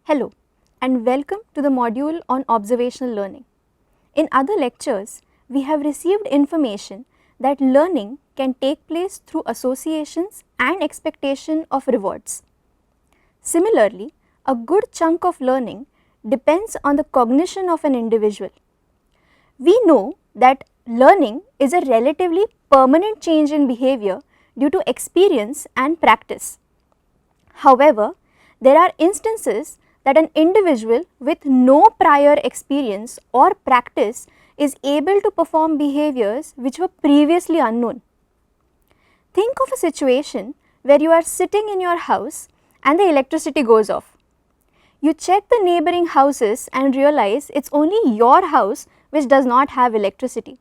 Hello and welcome to the module on observational learning. In other lectures, we have received information that learning can take place through associations and expectation of rewards. Similarly, a good chunk of learning depends on the cognition of an individual. We know that learning is a relatively permanent change in behavior due to experience and practice. However, there are instances that an individual with no prior experience or practice is able to perform behaviors which were previously unknown. Think of a situation where you are sitting in your house and the electricity goes off. You check the neighboring houses and realize it's only your house which does not have electricity.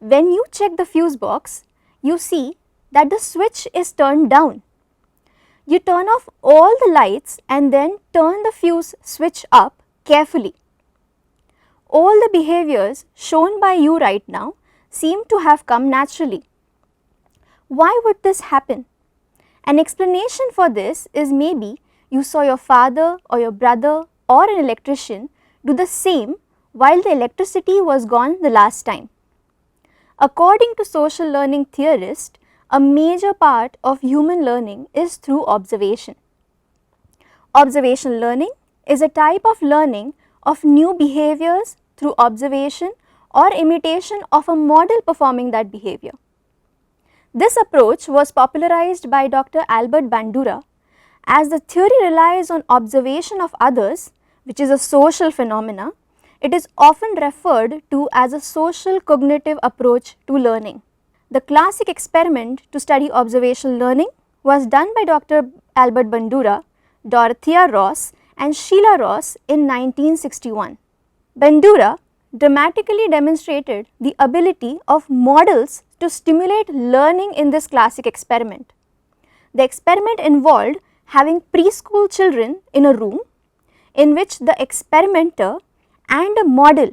When you check the fuse box, you see that the switch is turned down. You turn off all the lights and then turn the fuse switch up carefully. All the behaviors shown by you right now seem to have come naturally. Why would this happen? An explanation for this is maybe you saw your father or your brother or an electrician do the same while the electricity was gone the last time. According to social learning theorists, a major part of human learning is through observation. Observational learning is a type of learning of new behaviors through observation or imitation of a model performing that behavior. This approach was popularized by Dr. Albert Bandura. As the theory relies on observation of others, which is a social phenomena, it is often referred to as a social cognitive approach to learning. The classic experiment to study observational learning was done by Dr. Albert Bandura, Dorothea Ross and Sheila Ross in 1961. Bandura dramatically demonstrated the ability of models to stimulate learning in this classic experiment. The experiment involved having preschool children in a room in which the experimenter and a model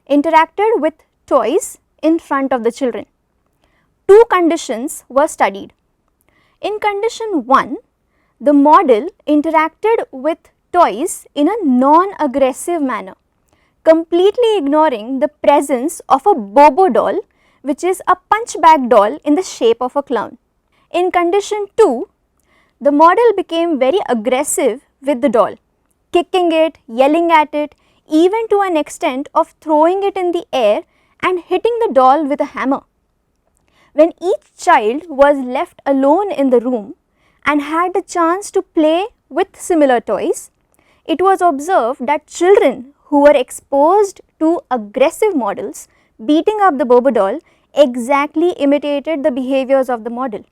interacted with toys in front of the children. Two conditions were studied. In condition 1, the model interacted with toys in a non-aggressive manner, completely ignoring the presence of a Bobo doll, which is a punchbag doll in the shape of a clown. In condition 2, the model became very aggressive with the doll, kicking it, yelling at it, even to an extent of throwing it in the air and hitting the doll with a hammer. When each child was left alone in the room and had the chance to play with similar toys, it was observed that children who were exposed to aggressive models beating up the Bobo doll exactly imitated the behaviors of the model.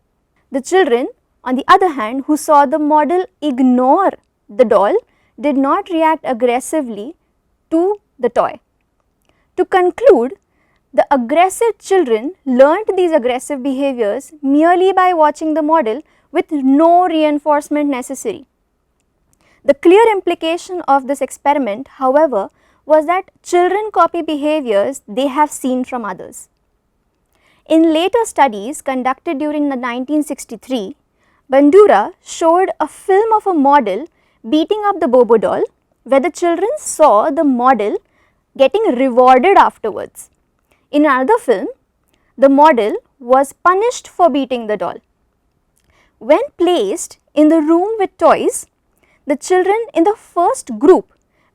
The children, on the other hand, who saw the model ignore the doll did not react aggressively to the toy. To conclude, the aggressive children learnt these aggressive behaviors merely by watching the model with no reinforcement necessary. The clear implication of this experiment, however, was that children copy behaviors they have seen from others. In later studies conducted during the 1963, Bandura showed a film of a model beating up the Bobo doll where the children saw the model getting rewarded afterwards. In another film, the model was punished for beating the doll. When placed in the room with toys, the children in the first group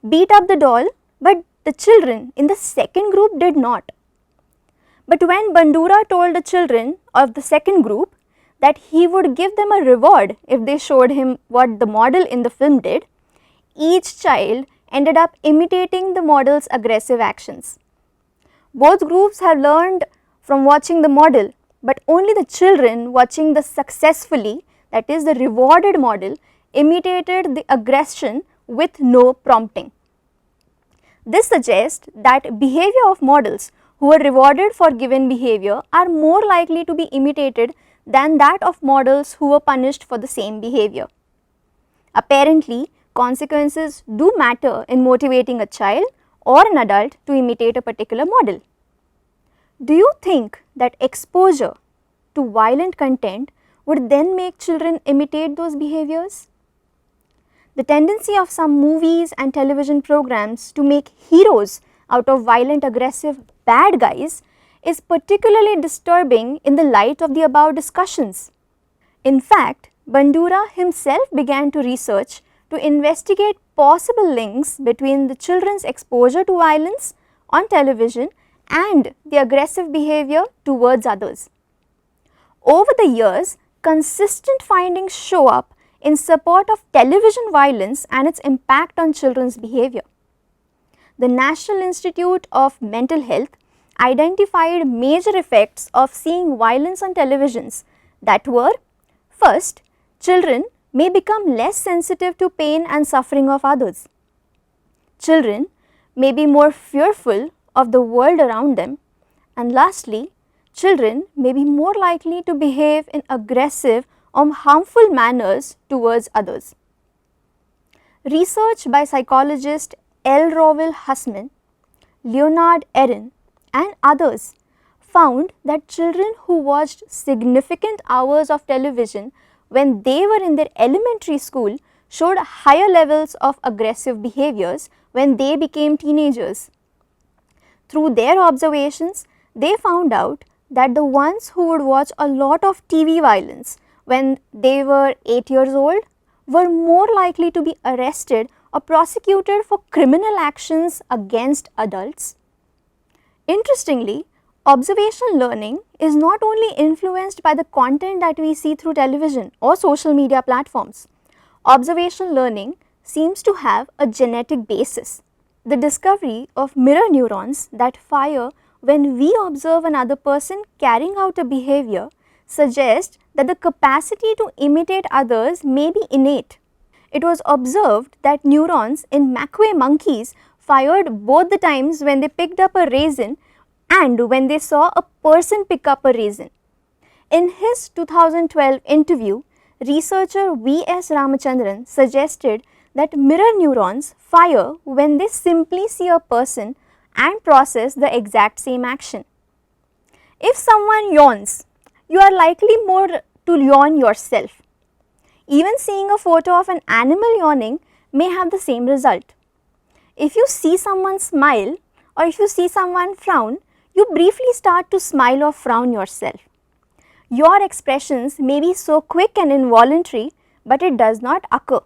beat up the doll, but the children in the second group did not. But when Bandura told the children of the second group that he would give them a reward if they showed him what the model in the film did, each child ended up imitating the model's aggressive actions. Both groups have learned from watching the model, but only the children watching the successfully, that is the rewarded model, imitated the aggression with no prompting. This suggests that behavior of models who were rewarded for given behavior are more likely to be imitated than that of models who were punished for the same behavior. Apparently, consequences do matter in motivating a child or an adult to imitate a particular model. Do you think that exposure to violent content would then make children imitate those behaviors? The tendency of some movies and television programs to make heroes out of violent, aggressive bad guys is particularly disturbing in the light of the above discussions. In fact, Bandura himself began to research to investigate possible links between the children's exposure to violence on television and the aggressive behavior towards others. Over the years, consistent findings show up in support of television violence and its impact on children's behavior. The National Institute of Mental Health identified major effects of seeing violence on televisions that were: first, children may become less sensitive to pain and suffering of others. Children may be more fearful of the world around them. And lastly, children may be more likely to behave in aggressive or harmful manners towards others. Research by psychologist L. Rowell Hussman, Leonard Erin and others found that children who watched significant hours of television when they were in their elementary school showed higher levels of aggressive behaviors when they became teenagers. Through their observations, they found out that the ones who would watch a lot of TV violence when they were 8 years old were more likely to be arrested or prosecuted for criminal actions against adults. Interestingly, observational learning is not only influenced by the content that we see through television or social media platforms. Observational learning seems to have a genetic basis. The discovery of mirror neurons that fire when we observe another person carrying out a behavior suggests that the capacity to imitate others may be innate. It was observed that neurons in macaque monkeys fired both the times when they picked up a raisin and when they saw a person pick up a raisin. In his 2012 interview, researcher V.S. Ramachandran suggested that mirror neurons fire when they simply see a person and process the exact same action. If someone yawns, you are likely more to yawn yourself. Even seeing a photo of an animal yawning may have the same result. If you see someone smile or if you see someone frown, you briefly start to smile or frown yourself. Your expressions may be so quick and involuntary, but it does not occur.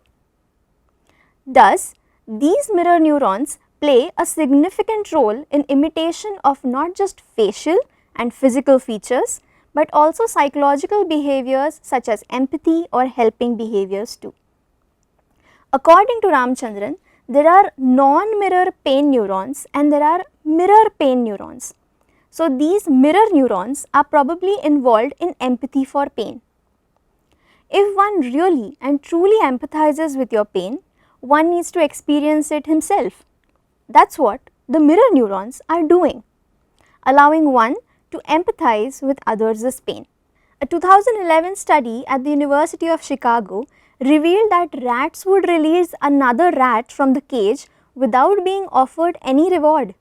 Thus, these mirror neurons play a significant role in imitation of not just facial and physical features, but also psychological behaviors such as empathy or helping behaviors too. According to Ramachandran, there are non-mirror pain neurons and there are mirror pain neurons. So, these mirror neurons are probably involved in empathy for pain. If one really and truly empathizes with your pain, one needs to experience it himself. That's what the mirror neurons are doing, allowing one to empathize with others' pain. A 2011 study at the University of Chicago revealed that rats would release another rat from the cage without being offered any reward.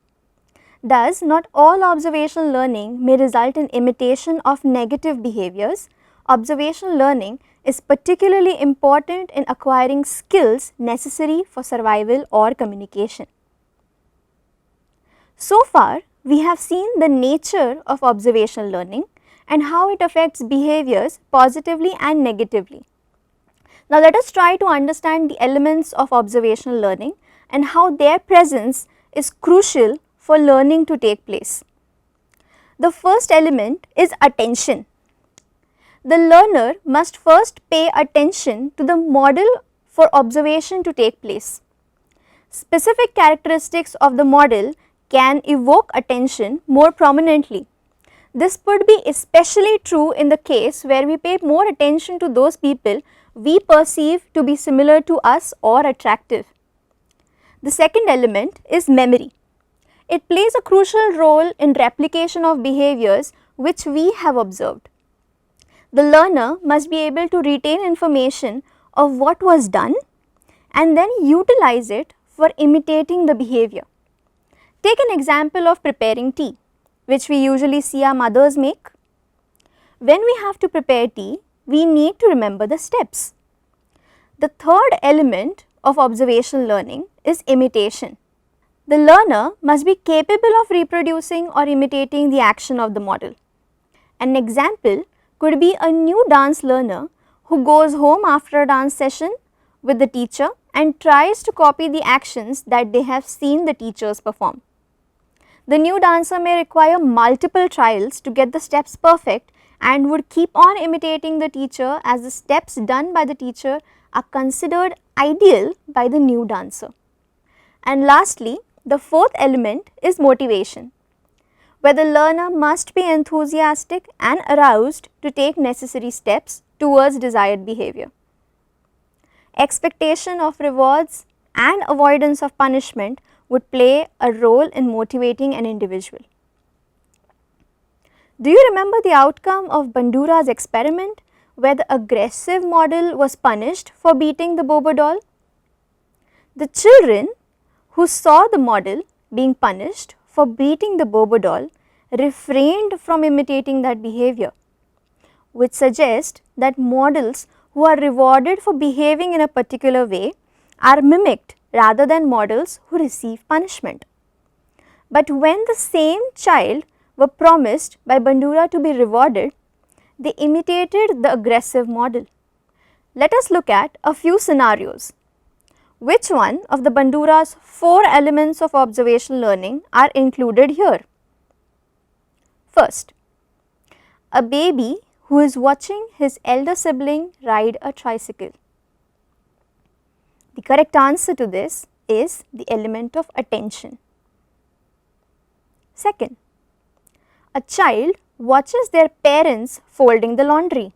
Thus, not all observational learning may result in imitation of negative behaviors. Observational learning is particularly important in acquiring skills necessary for survival or communication. So far, we have seen the nature of observational learning and how it affects behaviors positively and negatively. Now, let us try to understand the elements of observational learning and how their presence is crucial for learning to take place. The first element is attention. The learner must first pay attention to the model for observation to take place. Specific characteristics of the model can evoke attention more prominently. This would be especially true in the case where we pay more attention to those people we perceive to be similar to us or attractive. The second element is memory. It plays a crucial role in replication of behaviors which we have observed. The learner must be able to retain information of what was done and then utilize it for imitating the behavior. Take an example of preparing tea, which we usually see our mothers make. When we have to prepare tea, we need to remember the steps. The third element of observational learning is imitation. The learner must be capable of reproducing or imitating the action of the model. An example could be a new dance learner who goes home after a dance session with the teacher and tries to copy the actions that they have seen the teachers perform. The new dancer may require multiple trials to get the steps perfect and would keep on imitating the teacher as the steps done by the teacher are considered ideal by the new dancer. And lastly, the fourth element is motivation, where the learner must be enthusiastic and aroused to take necessary steps towards desired behavior. Expectation of rewards and avoidance of punishment would play a role in motivating an individual. Do you remember the outcome of Bandura's experiment where the aggressive model was punished for beating the Bobo doll? The children who saw the model being punished for beating the Bobo doll refrained from imitating that behavior, which suggests that models who are rewarded for behaving in a particular way are mimicked rather than models who receive punishment. But when the same child were promised by Bandura to be rewarded, they imitated the aggressive model. Let us look at a few scenarios. Which one of the Bandura's 4 elements of observational learning are included here? First, a baby who is watching his elder sibling ride a tricycle. The correct answer to this is the element of attention. Second, a child watches their parents folding the laundry.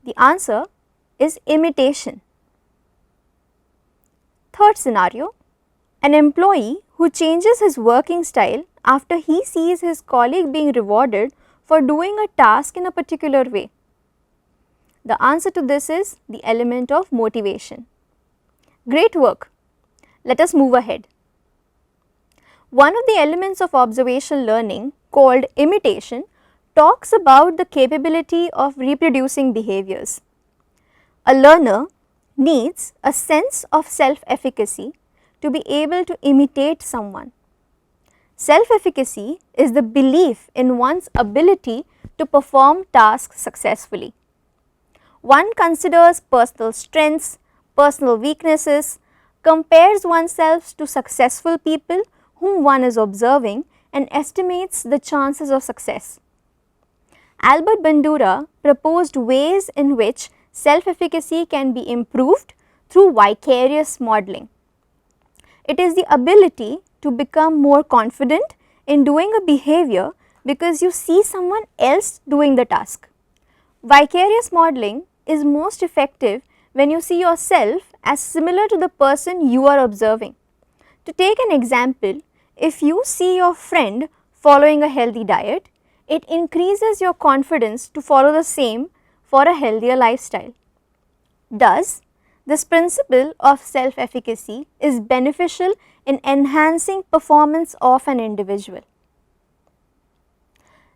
The answer is imitation. Third scenario, an employee who changes his working style after he sees his colleague being rewarded for doing a task in a particular way. The answer to this is the element of motivation. Great work. Let us move ahead. One of the elements of observational learning, called imitation, talks about the capability of reproducing behaviors. A learner needs a sense of self-efficacy to be able to imitate someone. Self-efficacy is the belief in one's ability to perform tasks successfully. One considers personal strengths, personal weaknesses, compares oneself to successful people whom one is observing and estimates the chances of success. Albert Bandura proposed ways in which self-efficacy can be improved through vicarious modeling. It is the ability to become more confident in doing a behavior because you see someone else doing the task. Vicarious modeling is most effective when you see yourself as similar to the person you are observing. To take an example, if you see your friend following a healthy diet, it increases your confidence to follow the same for a healthier lifestyle. Thus, this principle of self-efficacy is beneficial in enhancing performance of an individual.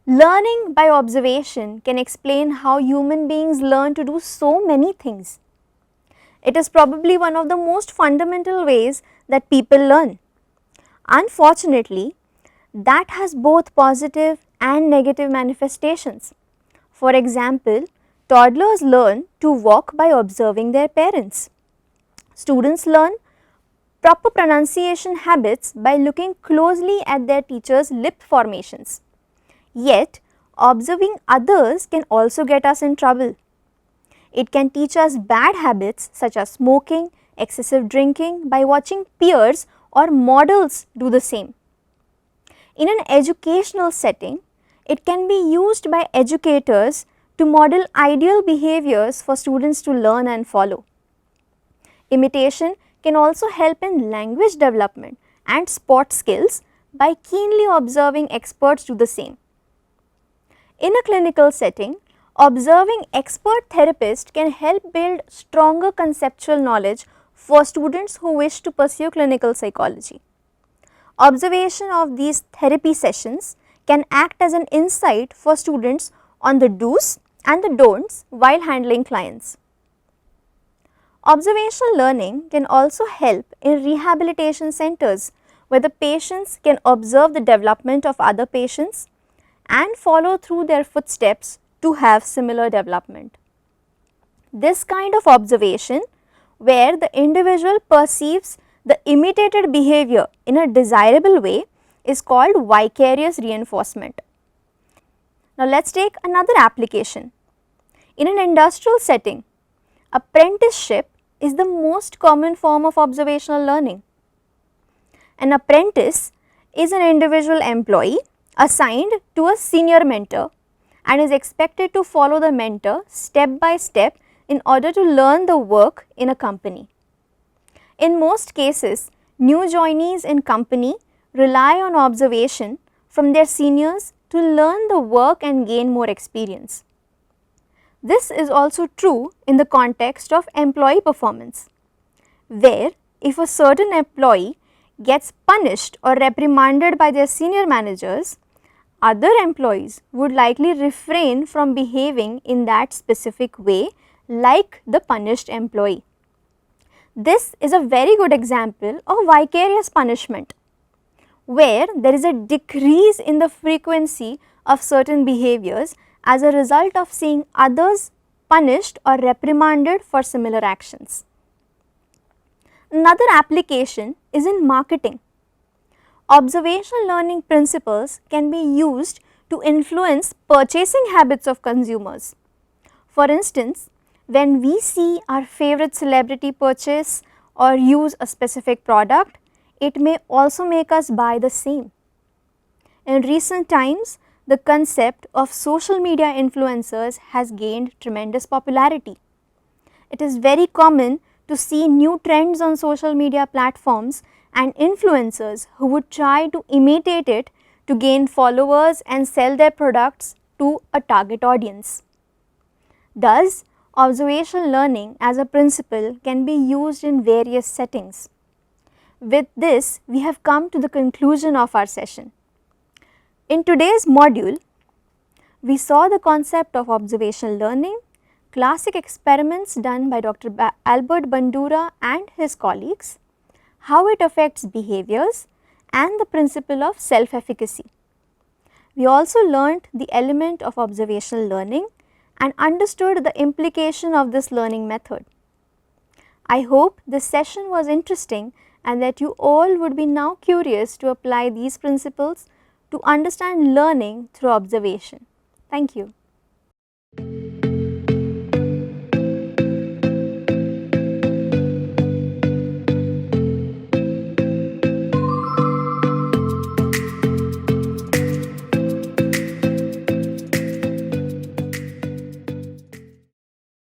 Learning by observation can explain how human beings learn to do so many things. It is probably one of the most fundamental ways that people learn. Unfortunately, that has both positive and negative manifestations. For example, toddlers learn to walk by observing their parents. Students learn proper pronunciation habits by looking closely at their teacher's lip formations. Yet, observing others can also get us in trouble. It can teach us bad habits such as smoking, excessive drinking by watching peers or models do the same. In an educational setting, it can be used by educators to model ideal behaviors for students to learn and follow. Imitation can also help in language development and sport skills by keenly observing experts do the same. In a clinical setting, observing expert therapists can help build stronger conceptual knowledge for students who wish to pursue clinical psychology. Observation of these therapy sessions can act as an insight for students on the do's and the don'ts while handling clients. Observational learning can also help in rehabilitation centers where the patients can observe the development of other patients and follow through their footsteps to have similar development. This kind of observation, where the individual perceives the imitated behavior in a desirable way, is called vicarious reinforcement. Now, let us take another application. In an industrial setting, apprenticeship is the most common form of observational learning. An apprentice is an individual employee assigned to a senior mentor and is expected to follow the mentor step by step in order to learn the work in a company. In most cases, new joinees in company rely on observation from their seniors to learn the work and gain more experience. This is also true in the context of employee performance, where if a certain employee gets punished or reprimanded by their senior managers, other employees would likely refrain from behaving in that specific way like the punished employee. This is a very good example of vicarious punishment, where there is a decrease in the frequency of certain behaviors as a result of seeing others punished or reprimanded for similar actions. Another application is in marketing. Observational learning principles can be used to influence purchasing habits of consumers. For instance, when we see our favorite celebrity purchase or use a specific product, it may also make us buy the same. In recent times, the concept of social media influencers has gained tremendous popularity. It is very common to see new trends on social media platforms and influencers who would try to imitate it to gain followers and sell their products to a target audience. Thus, observational learning as a principle can be used in various settings. With this, we have come to the conclusion of our session. In today's module, we saw the concept of observational learning, classic experiments done by Dr. Albert Bandura and his colleagues, how it affects behaviors, and the principle of self-efficacy. We also learnt the element of observational learning and understood the implication of this learning method. I hope this session was interesting and that you all would be now curious to apply these principles to understand learning through observation. Thank you.